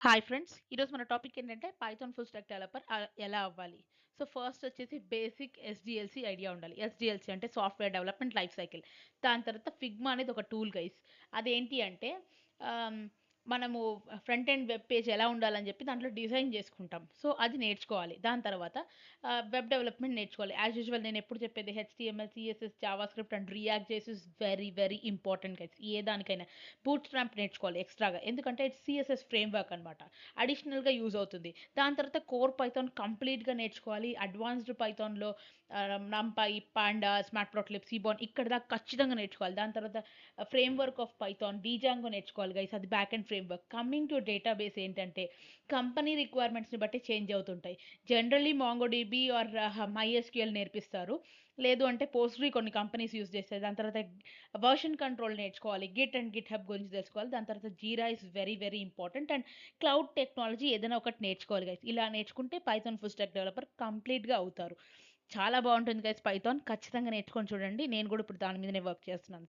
Hi friends! ఈరోజు మన topic ఏంటంటే పైథాన్ ఫుల్ స్టాక్ డెవలపర్ ఎలా అవ్వాలి? సో, ఫస్ట్ వచ్చేసి బేసిక్ ఎస్‌డీఎల్‌సీ ఐడియా ఉండాలి. ఎస్‌డీఎల్‌సీ అంటే సాఫ్ట్‌వేర్ డెవలప్‌మెంట్ లైఫ్ సైకిల్. దాని తర్వాత ఫిగ్మా అనేది ఒక టూల్ గైస్. అదేంటి అంటే ఆహ్, మనము ఫ్రంట్ ఎండ్ వెబ్ పేజ్ ఎలా ఉండాలని చెప్పి దాంట్లో డిజైన్ చేసుకుంటాం. సో, అది నేర్చుకోవాలి. దాని తర్వాత వెబ్ డెవలప్‌మెంట్ నేర్చుకోవాలి. యాజ్ యూజువల్ నేను ఎప్పుడు చెప్పేది HTML, CSS, JavaScript and React JS is very very important guys. ఏ దానికైనా. బూట్ స్ట్రాప్ నేర్చుకోవాలి ఎక్స్‌ట్రాగా. ఎందుకంటే ఇది సీఎస్ఎస్ ఫ్రేమ్‌వర్క్ అనమాట. అడిషనల్‌గా యూజ్ అవుతుంది. దాని తర్వాత కోర్ పైథాన్ కంప్లీట్‌గా నేర్చుకోవాలి. అడ్వాన్స్డ్ పైథాన్‌లో నంపై, పాండాస్, మ్యాట్‌ప్లాట్‌లిబ్, సీబాన్ ఇక్కడి దాకా ఖచ్చితంగా నేర్చుకోవాలి. దాని తర్వాత ఫ్రేమ్‌వర్క్ ఆఫ్ పైథాన్, డీజాంగో నేర్చుకోవాలి గైస్. అది back end framework. Coming to database ఏంటంటే కంపెనీ రిక్వైర్మెంట్స్‌ని బట్టి చేంజ్ అవుతుంటాయి. జనరల్లీ మాంగోడీబీ ఆర్ మైఎస్‌క్యూఎల్ నేర్పిస్తారు. లేదు అంటే పోస్ట్‌గ్రీ కొన్ని కంపెనీస్ యూజ్ చేస్తాయి. దాని తర్వాత వర్షన్ కంట్రోల్ నేర్చుకోవాలి. గిట్ అండ్ గిట్ హబ్ గురించి తెలుసుకోవాలి. దాని తర్వాత Jira is very very important. And cloud technology ఏదైనా ఒకటి నేర్చుకోవాలి గైస్. ఇలా నేర్చుకుంటే పైథాన్ ఫుల్ స్టాక్ డెవలపర్ కంప్లీట్‌గా అవుతారు. చాలా బావుంటుంది గైస్ పైథాన్. ఖచ్చితంగా నేర్చుకొని చూడండి. నేను గూడా ఇప్పుడు దాని మీదనే వర్క్ చేస్తున్నాను.